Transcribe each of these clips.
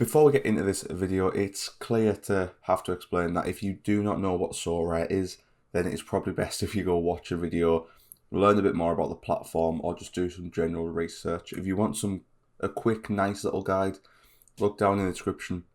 Before we get into this video, it's clear to have to explain that if you do not know what Sorare is, then it's probably best if you go watch a video, learn a bit more about the platform, or just do some general research. If you want a quick, nice little guide, look down in the description,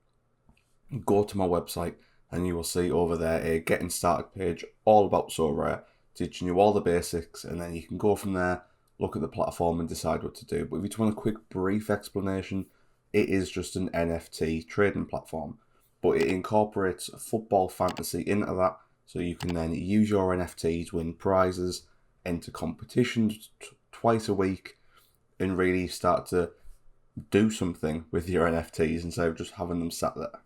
go to my website, and you will see over there a getting started page all about Sorare, teaching you all the basics, and then you can go from there, look at the platform and decide what to do. But if you just want a quick, brief explanation, it is just an NFT trading platform, but it incorporates football fantasy into that, so you can then use your NFTs, win prizes, enter competitions twice a week, and really start to do something with your NFTs instead of just having them sat there.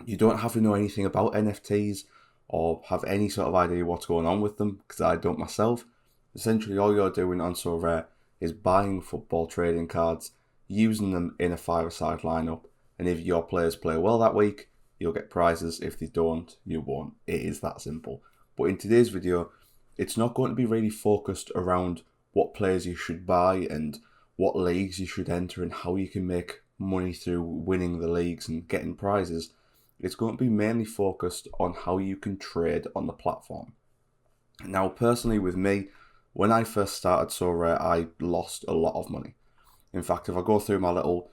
You don't have to know anything about NFTs or have any sort of idea what's going on with them, because I don't myself. Essentially, all you're doing on Sorare is buying football trading cards, using them in a five-a-side lineup, and if your players play well that week, you'll get prizes. If they don't, you won't. It is that simple. But in today's video, it's not going to be really focused around what players you should buy and what leagues you should enter and how you can make money through winning the leagues and getting prizes. It's going to be mainly focused on how you can trade on the platform. Now, personally with me, when I first started Sorare, I lost a lot of money. In fact, if I go through my little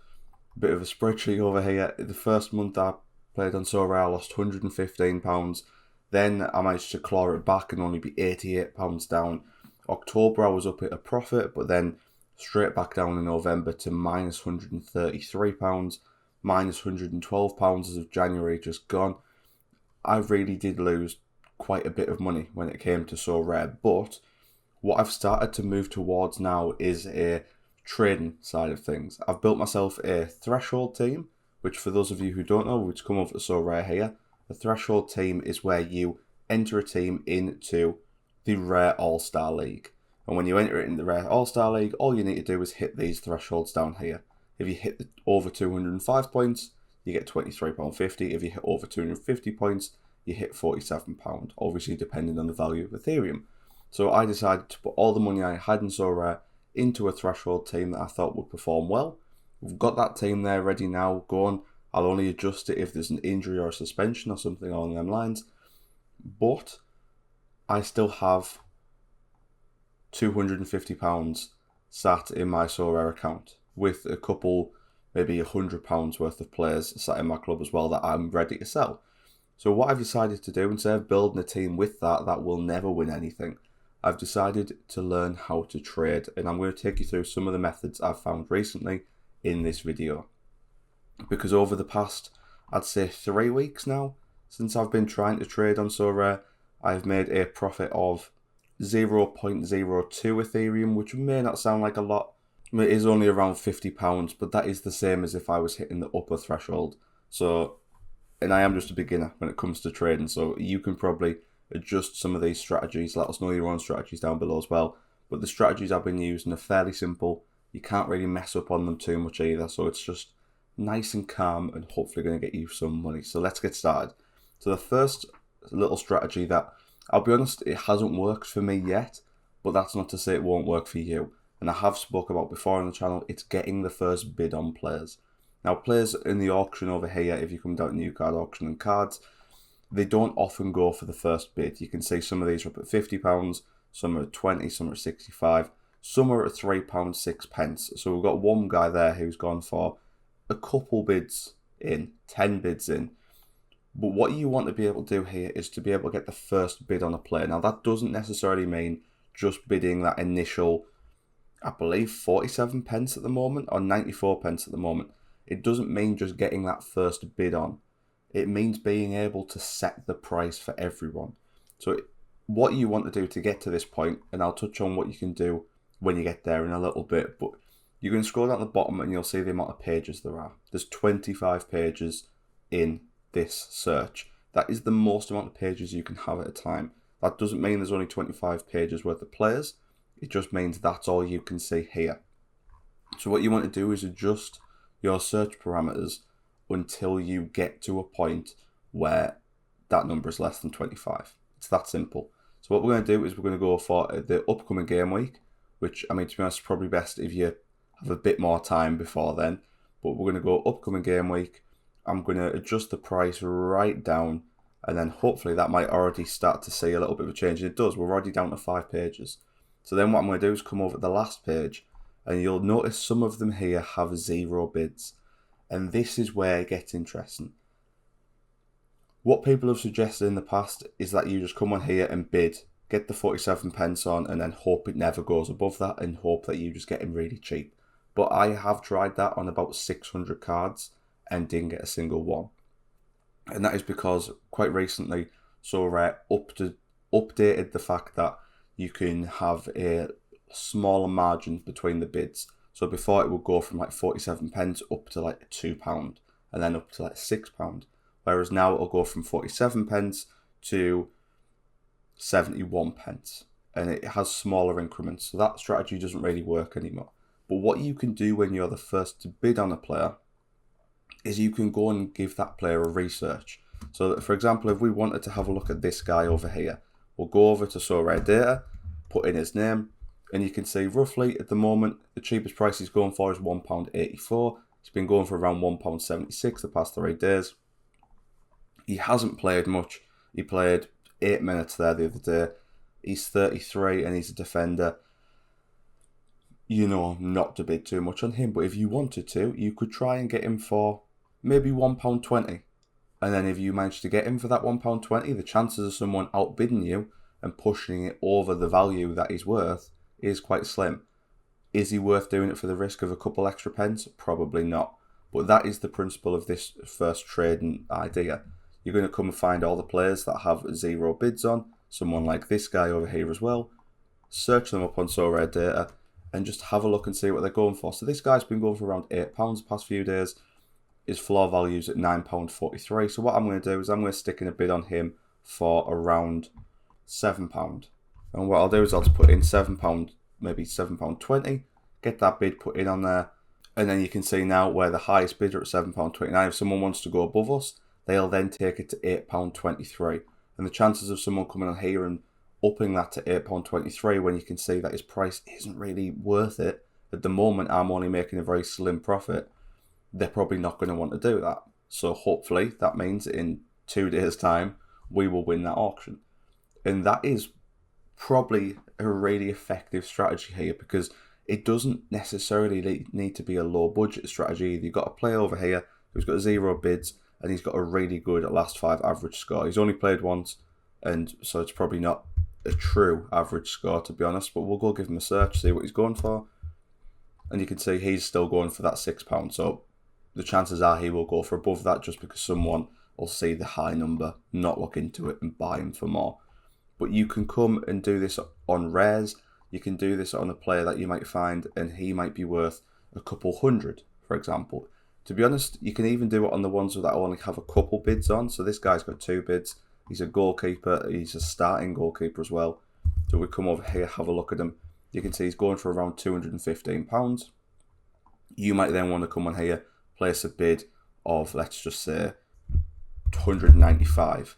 bit of a spreadsheet over here, the first month I played on Sorare, I lost £115. Then I managed to claw it back and only be £88 down. October I was up at a profit, but then straight back down in November to minus £133, minus £112 as of January just gone. I really did lose quite a bit of money when it came to Sorare, but what I've started to move towards now is a trading side of things. I've built myself a threshold team, which for those of you who don't know, which come over to Sorare here, a threshold team is where you enter a team into the Rare All-Star League. And when you enter it in the Rare All-Star League, all you need to do is hit these thresholds down here. If you hit over 205 points, you get £23.50. If you hit over 250 points, you hit £47, obviously depending on the value of Ethereum. So I decided to put all the money I had in Sorare into a threshold team that I thought would perform well. We've got that team there ready now, going. I'll only adjust it if there's an injury or a suspension or something along them lines. But I still have £250 sat in my Sorare account with a couple, maybe £100 worth of players sat in my club as well that I'm ready to sell. So what I've decided to do, instead of building a team with that will never win anything, I've decided to learn how to trade, and I'm going to take you through some of the methods I've found recently in this video. Because over the past, I'd say 3 weeks now, since I've been trying to trade on Sorare, I've made a profit of 0.02 Ethereum, which may not sound like a lot. It is only around £50, but that is the same as if I was hitting the upper threshold. So, and I am just a beginner when it comes to trading, so you can probably adjust some of these strategies. Let us know your own strategies down below as well. But the strategies I've been using are fairly simple. You can't really mess up on them too much either, so it's just nice and calm and hopefully going to get you some money. So let's get started. So the first little strategy that, I'll be honest, it hasn't worked for me yet, but that's not to say it won't work for you. And I have spoke about before on the channel, it's getting the first bid on players. Now, players in the auction over here, if you come down to new card auction and cards, they don't often go for the first bid. You can see some of these are up at £50, some are at 20, some are at 65, some are at £3.06. So we've got one guy there who's gone for a couple bids in, 10 bids in. But what you want to be able to do here is to be able to get the first bid on a player. Now, that doesn't necessarily mean just bidding that initial, I believe 47 pence at the moment, or 94 pence at the moment. It doesn't mean just getting that first bid on. It means being able to set the price for everyone. So what you want to do to get to this point, and I'll touch on what you can do when you get there in a little bit, but you're going to scroll down the bottom and you'll see the amount of pages there are. There's 25 pages in this search. That is the most amount of pages you can have at a time. That doesn't mean there's only 25 pages worth of players. It just means that's all you can see here. So what you want to do is adjust your search parameters until you get to a point where that number is less than 25. It's that simple. So what we're going to do is we're going to go for the upcoming game week, which, I mean, to be honest, is probably best if you have a bit more time before then. but we're going to go upcoming game week. I'm going to adjust the price right down, and then hopefully that might already start to see a little bit of a change. And it does. We're already down to 5 pages. So then what I'm going to do is come over to the last page, and you'll notice some of them here have 0 bids. And this is where it gets interesting. What people have suggested in the past is that you just come on here and bid, get the 47 pence on, and then hope it never goes above that, and hope that you just get them really cheap. But I have tried that on about 600 cards and didn't get a single one. And that is because quite recently Sorare updated the fact that you can have a smaller margin between the bids. So before it would go from like 47 pence up to like £2 and then up to like £6. Whereas now it'll go from 47 pence to 71 pence. And it has smaller increments. So that strategy doesn't really work anymore. But what you can do when you're the first to bid on a player is you can go and give that player a research. So that, for example, if we wanted to have a look at this guy over here, we'll go over to Sorare data, put in his name, and you can see roughly at the moment, the cheapest price he's going for is £1.84. He's been going for around £1.76 the past 3 days. He hasn't played much. He played 8 minutes there the other day. He's 33 and he's a defender. You know, not to bid too much on him, but if you wanted to, you could try and get him for maybe £1.20. And then if you manage to get him for that £1.20, the chances of someone outbidding you and pushing it over the value that he's worth is quite slim. Is he worth doing it for the risk of a couple extra pence? Probably not. But that is the principle of this first trading idea. You're going to come and find all the players that have 0 bids on, someone like this guy over here as well, search them up on Sorare data, and just have a look and see what they're going for. So this guy's been going for around £8 the past few days. His floor value's at £9.43. So what I'm going to do is I'm going to stick in a bid on him for around £7. And what I'll do is I'll just put in £7, maybe £7.20, get that bid put in on there. And then you can see now where the highest bidder at £7.29. If someone wants to go above us, they'll then take it to £8.23. And the chances of someone coming on here and upping that to £8.23 when you can see that his price isn't really worth it. At the moment, I'm only making a very slim profit. They're probably not going to want to do that. So hopefully that means in 2 days' time, we will win that auction. And that is probably a really effective strategy here because it doesn't necessarily need to be a low budget strategy. You've got a player over here who's got 0 bids and he's got a really good last 5 average score. He's only played once, and so it's probably not a true average score, to be honest, but we'll go give him a search, see what he's going for. And you can see he's still going for that £6. So the chances are he will go for above that just because someone will see the high number, not look into it and buy him for more. But you can come and do this on rares. You can do this on a player that you might find and he might be worth a couple hundred, for example. To be honest, you can even do it on the ones that only have a couple bids on. So this guy's got 2 bids. He's a goalkeeper. He's a starting goalkeeper as well. So we come over here, have a look at him. You can see he's going for around £215. You might then want to come on here, place a bid of, let's just say, £195.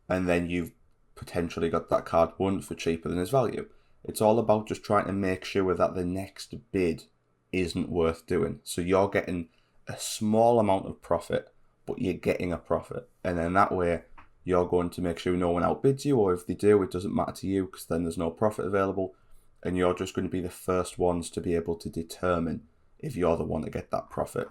And then you've potentially got that card won for cheaper than his value. It's all about just trying to make sure that the next bid isn't worth doing. So you're getting a small amount of profit, but you're getting a profit. And then that way, you're going to make sure no one outbids you, or if they do, it doesn't matter to you because then there's no profit available. And you're just going to be the first ones to be able to determine if you're the one to get that profit.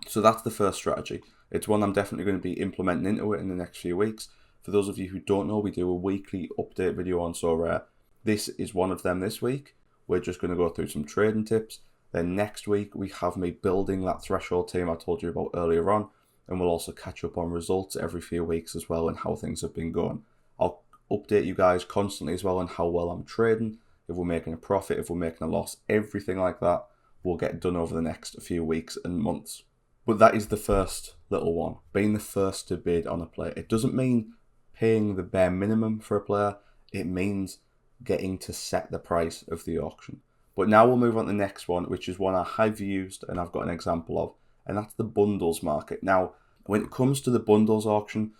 So that's the first strategy. It's one I'm definitely going to be implementing into it in the next few weeks. For those of you who don't know, we do a weekly update video on Sorare. This is one of them this week. We're just going to go through some trading tips. Then next week, we have me building that threshold team I told you about earlier on. And we'll also catch up on results every few weeks as well and how things have been going. I'll update you guys constantly as well on how well I'm trading, if we're making a profit, if we're making a loss, everything like that will get done over the next few weeks and months. But that is the first little one, being the first to bid on a player. It doesn't mean paying the bare minimum for a player. It means getting to set the price of the auction. But now we'll move on to the next one, which is one I have used and I've got an example of, and that's the bundles market. Now, when it comes to the bundles auction,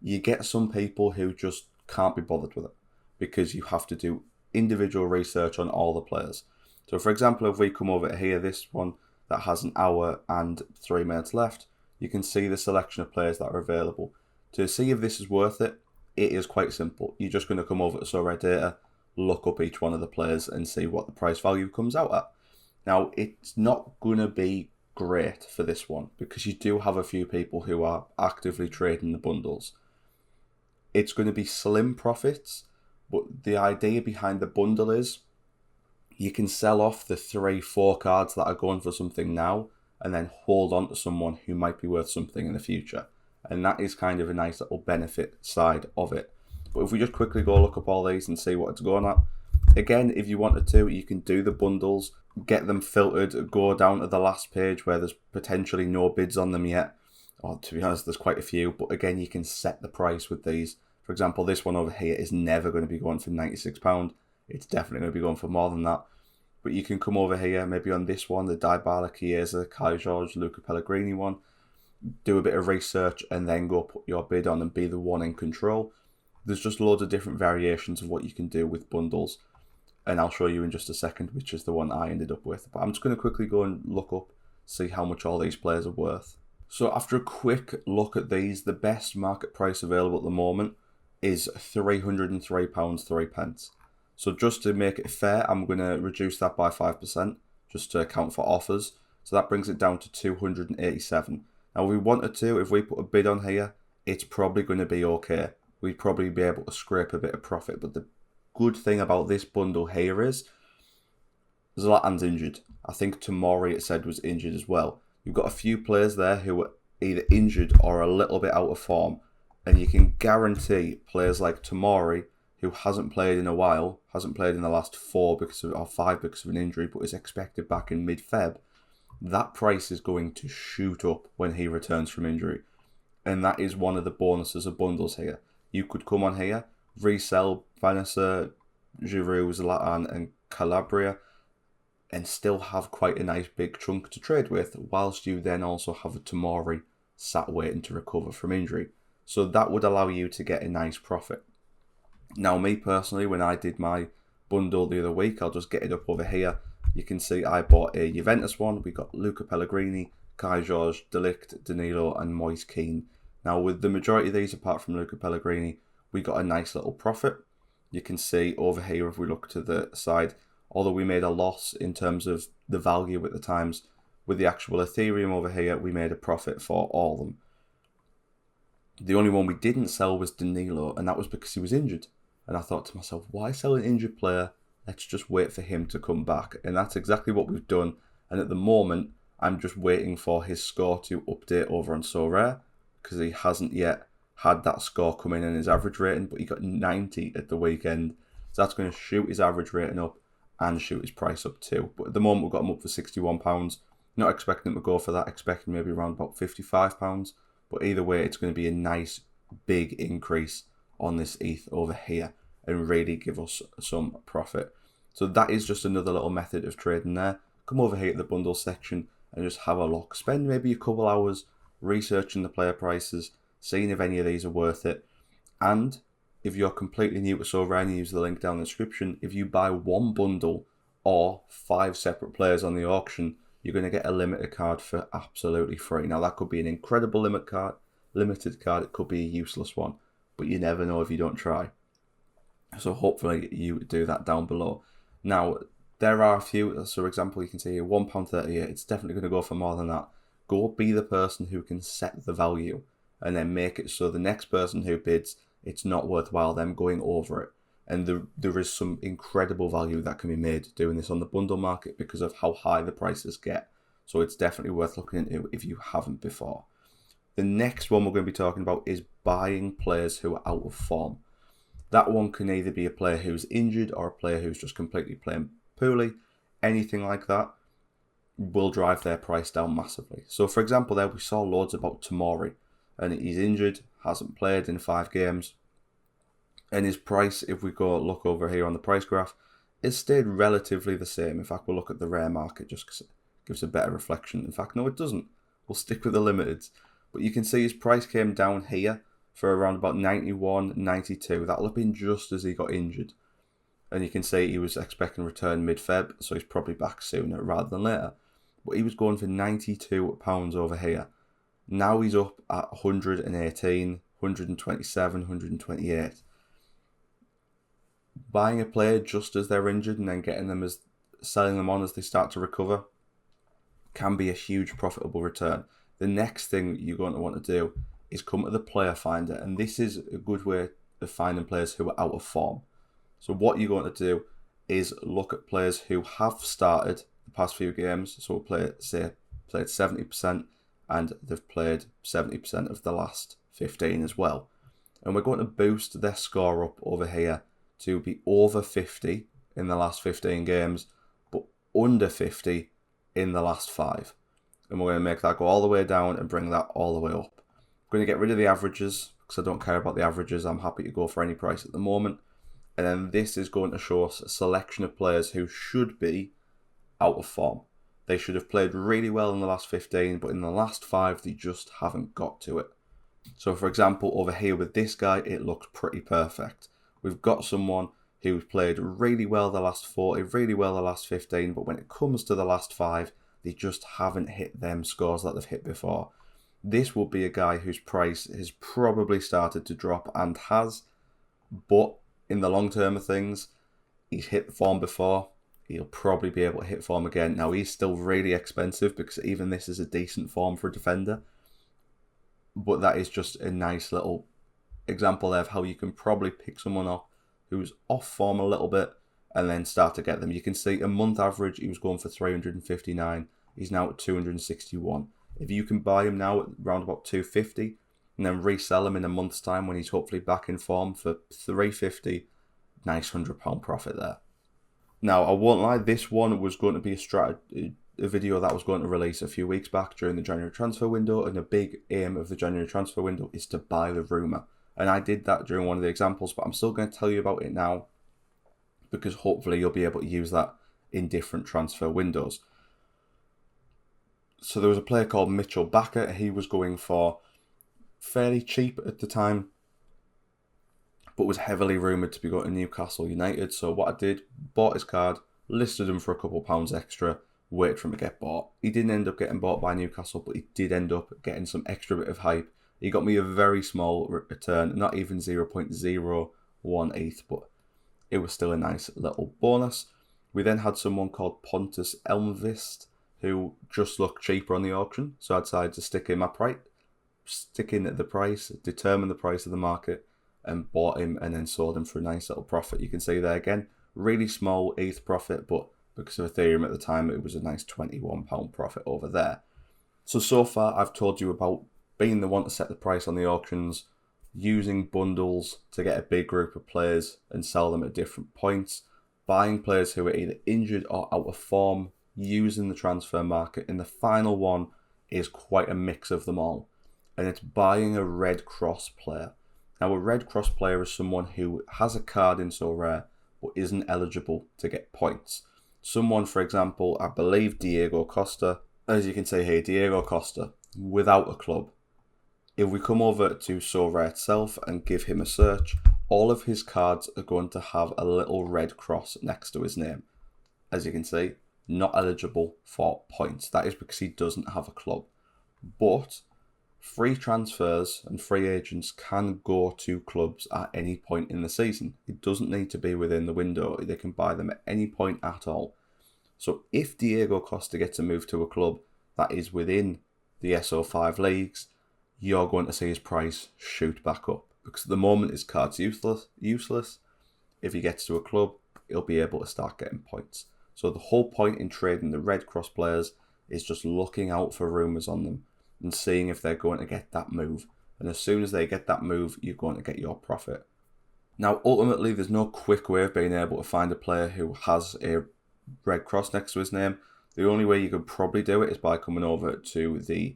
you get some people who just can't be bothered with it because you have to do individual research on all the players. So for example, if we come over here, this one, that has an hour and 3 minutes left, you can see the selection of players that are available. To see if this is worth it, it is quite simple. You're just going to come over to Sorare data, look up each one of the players and see what the price value comes out at. Now, it's not going to be great for this one because you do have a few people who are actively trading the bundles. It's going to be slim profits, but the idea behind the bundle is you can sell off the 3-4 cards that are going for something now and then hold on to someone who might be worth something in the future. And that is kind of a nice little benefit side of it. But if we just quickly go look up all these and see what it's going at. Again, if you wanted to, you can do the bundles, get them filtered, go down to the last page where there's potentially no bids on them yet. Or to be honest, there's quite a few. But again, you can set the price with these. For example, this one over here is never going to be going for £96. It's definitely going to be going for more than that. But you can come over here, maybe on this one, the Dybala, Chiesa, Kai George, Luca Pellegrini one, do a bit of research and then go put your bid on and be the one in control. There's just loads of different variations of what you can do with bundles. And I'll show you in just a second which is the one I ended up with. But I'm just going to quickly go and look up, see how much all these players are worth. So after a quick look at these, the best market price available at the moment is £303.03. So just to make it fair, I'm going to reduce that by 5% just to account for offers. So that brings it down to 287. Now if we wanted to, if we put a bid on here, it's probably going to be okay. We'd probably be able to scrape a bit of profit. But the good thing about this bundle here is Zlatan's injured. I think Tomori, it said, was injured as well. You've got a few players there who are either injured or a little bit out of form. And you can guarantee players like Tomori, who hasn't played in a while, hasn't played in the last 4 or 5 because of an injury, but is expected back in mid-Feb, that price is going to shoot up when he returns from injury. And that is one of the bonuses of bundles here. You could come on here, resell Vanessa, Giroud, Zlatan and Calabria, and still have quite a nice big chunk to trade with, whilst you then also have a Tomori sat waiting to recover from injury. So that would allow you to get a nice profit. Now, me personally, when I did my bundle the other week, I'll just get it up over here. You can see I bought a Juventus one. We got Luca Pellegrini, Kai George, De Ligt, Danilo and Moise Kean. Now, with the majority of these, apart from Luca Pellegrini, we got a nice little profit. You can see over here, if we look to the side, although we made a loss in terms of the value at the times, with the actual Ethereum over here, we made a profit for all of them. The only one we didn't sell was Danilo, and that was because he was injured. And I thought to myself, why sell an injured player? Let's just wait for him to come back. And that's exactly what we've done. And at the moment, I'm just waiting for his score to update over on Sorare, because he hasn't yet had that score come in his average rating, but he got 90 at the weekend. So that's going to shoot his average rating up and shoot his price up too. But at the moment, we've got him up for £61. Not expecting him to go for that, expecting maybe around about £55. But either way, it's going to be a nice big increase on this ETH over here and really give us some profit. So that is just another little method of trading there. Come over here to the bundle section and just have a look. Spend maybe a couple hours researching the player prices, seeing if any of these are worth it. And if you're completely new to Sorare and you use the link down in the description, if you buy one bundle or 5 separate players on the auction, you're going to get a limited card for absolutely free. Now that could be an incredible limited card, it could be a useless one, but you never know if you don't try. So hopefully you do that down below. Now there are a few, so for example you can see here £1.38, it's definitely going to go for more than that. Go be the person who can set the value and then make it so the next person who bids, it's not worthwhile them going over it. And there is some incredible value that can be made doing this on the bundle market because of how high the prices get. So it's definitely worth looking into if you haven't before. The next one we're going to be talking about is buying players who are out of form. That one can either be a player who's injured or a player who's just completely playing poorly. Anything like that will drive their price down massively. So for example there we saw loads about Tomori, and he's injured, hasn't played in 5 games. And his price, if we go look over here on the price graph, it's stayed relatively the same. In fact, we'll look at the rare market just because it gives a better reflection. In fact, no, it doesn't. We'll stick with the limiteds. But you can see his price came down here for around about 91, 92. That'll have been just as he got injured. And you can see he was expecting a return mid-Feb, so he's probably back sooner rather than later. but he was going for £92 over here. Now he's up at 118, 127, 128. Buying a player just as they're injured and then selling them on as they start to recover can be a huge profitable return. The next thing you're going to want to do is come to the player finder, and this is a good way of finding players who are out of form. So what you're going to do is look at players who have started the past few games. So played 70% and they've played 70% of the last 15 as well. And we're going to boost their score up over here to be over 50 in the last 15 games, but under 50 in the last 5. And we're going to make that go all the way down and bring that all the way up. I'm going to get rid of the averages because I don't care about the averages. I'm happy to go for any price at the moment. And then this is going to show us a selection of players who should be out of form. They should have played really well in the last 15, but in the last 5, they just haven't got to it. So for example, over here with this guy, it looks pretty perfect. We've got someone who's played really well the last 40, really well the last 15, but when it comes to the last 5, they just haven't hit them scores that they've hit before. This will be a guy whose price has probably started to drop and has, but in the long term of things, he's hit form before. He'll probably be able to hit form again. Now, he's still really expensive because even this is a decent form for a defender. But that is just a nice little example there of how you can probably pick someone up who's off form a little bit and then start to get them. You can see a month average, he was going for 359. He's now at 261. If you can buy him now at around about 250 and then resell him in a month's time when he's hopefully back in form for 350, nice £100 profit there. Now, I won't lie, this one was going to be a video that was going to release a few weeks back during the January transfer window, and a big aim of the January transfer window is to buy the rumour. And I did that during one of the examples, but I'm still going to tell you about it now because hopefully you'll be able to use that in different transfer windows. So there was a player called Mitchell Bakker. He was going for fairly cheap at the time, but was heavily rumoured to be going to Newcastle United. So what I did, bought his card, listed him for a couple £pounds extra, waited for him to get bought. He didn't end up getting bought by Newcastle, but he did end up getting some extra bit of hype. He got me a very small return, not even 0.018, but it was still a nice little bonus. We then had someone called Pontus Elmqvist, who just looked cheaper on the auction. So I decided to stick in the price, determine the price of the market, and bought him and then sold him for a nice little profit. You can see there again, really small ETH profit, but because of Ethereum at the time, it was a nice £21 profit over there. So far, I've told you about being the one to set the price on the auctions, using bundles to get a big group of players and sell them at different points, buying players who are either injured or out of form, using the transfer market, and the final one is quite a mix of them all, and it's buying a Red Cross player. Now, a Red Cross player is someone who has a card in Sorare but isn't eligible to get points. Someone, for example, I believe Diego Costa, as you can see here, Diego Costa, without a club. If we come over to Sorare itself and give him a search, all of his cards are going to have a little red cross next to his name. As you can see, not eligible for points. That is because he doesn't have a club. But free transfers and free agents can go to clubs at any point in the season. It doesn't need to be within the window. They can buy them at any point at all. So if Diego Costa gets a move to a club that is within the SO5 leagues, you're going to see his price shoot back up. Because at the moment his card's useless. If he gets to a club, he'll be able to start getting points. So the whole point in trading the Red Cross players is just looking out for rumours on them and seeing if they're going to get that move. And as soon as they get that move, you're going to get your profit. Now, ultimately, there's no quick way of being able to find a player who has a Red Cross next to his name. The only way you could probably do it is by coming over to the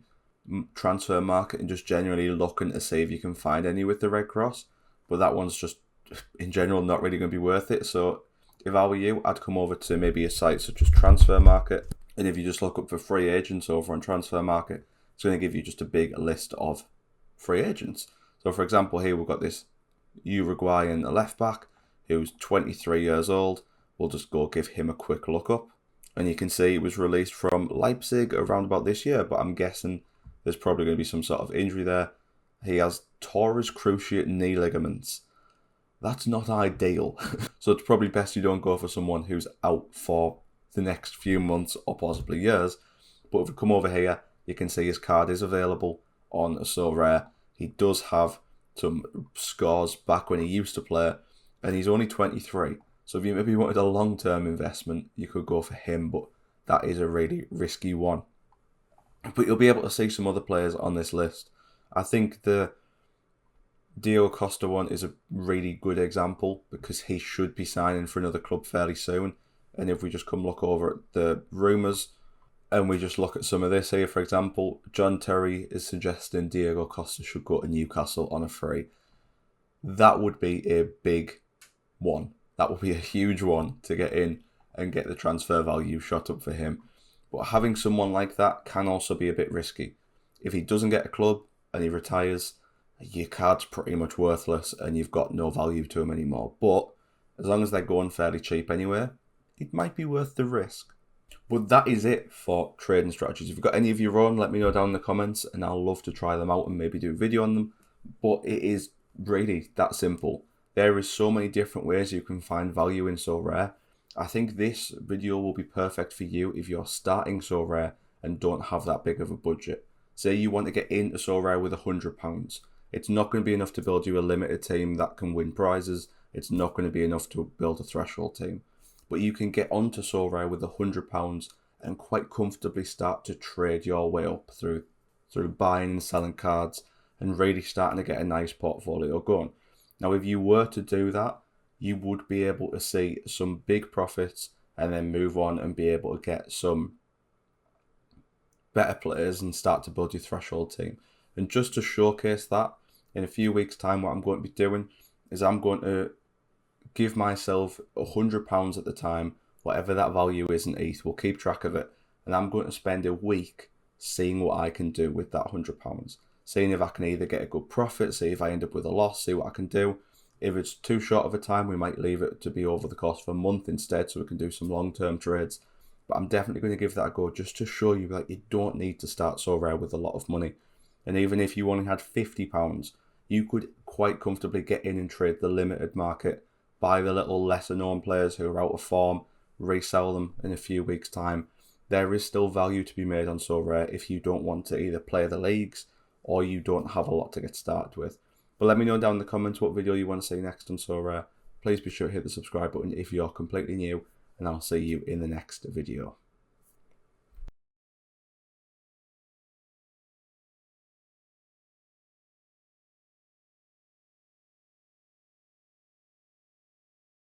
transfer market and just genuinely looking to see if you can find any with the Red Cross. But that one's just, in general, not really going to be worth it. So if I were you, I'd come over to maybe a site such as Transfer Market. And if you just look up for free agents over on Transfer Market, it's going to give you just a big list of free agents. So, for example, here we've got this Uruguayan left back who's 23 years old. We'll just go give him a quick look up. And you can see it was released from Leipzig around about this year, but I'm guessing there's probably going to be some sort of injury there. He has teres cruciate knee ligaments. That's not ideal. So it's probably best you don't go for someone who's out for the next few months or possibly years. But if we come over here, you can see his card is available on Sorare. He does have some scores back when he used to play, and he's only 23. So if you maybe wanted a long-term investment, you could go for him, but that is a really risky one. But you'll be able to see some other players on this list. I think the Diogo Costa one is a really good example because he should be signing for another club fairly soon. And if we just come look over at the rumours and we just look at some of this here, for example, John Terry is suggesting Diogo Costa should go to Newcastle on a free. That would be a big one. That would be a huge one to get in and get the transfer value shot up for him. But having someone like that can also be a bit risky. If he doesn't get a club and he retires, your card's pretty much worthless and you've got no value to him anymore. But as long as they're going fairly cheap anyway, it might be worth the risk. But that is it for trading strategies. If you've got any of your own, let me know down in the comments and I'll love to try them out and maybe do a video on them. But it is really that simple. There is so many different ways you can find value in Sorare. I think this video will be perfect for you if you're starting Sorare and don't have that big of a budget. Say you want to get into Sorare with £100. It's not going to be enough to build you a limited team that can win prizes. It's not going to be enough to build a threshold team. But you can get onto Sorare with £100 and quite comfortably start to trade your way up through buying and selling cards and really starting to get a nice portfolio going. Now, if you were to do that, you would be able to see some big profits and then move on and be able to get some better players and start to build your threshold team. And just to showcase that, in a few weeks' time, what I'm going to be doing is I'm going to give myself £100 at the time, whatever that value is in ETH. We'll keep track of it. And I'm going to spend a week seeing what I can do with that £100. Seeing if I can either get a good profit, see if I end up with a loss, see what I can do. If it's too short of a time, we might leave it to be over the course of a month instead so we can do some long-term trades. But I'm definitely going to give that a go just to show you that you don't need to start Sorare with a lot of money. And even if you only had £50, you could quite comfortably get in and trade the limited market, buy the little lesser known players who are out of form, resell them in a few weeks' time. There is still value to be made on Sorare if you don't want to either play the leagues or you don't have a lot to get started with. But let me know down in the comments what video you want to see next on Sorare. Please be sure to hit the subscribe button if you're completely new, and I'll see you in the next video.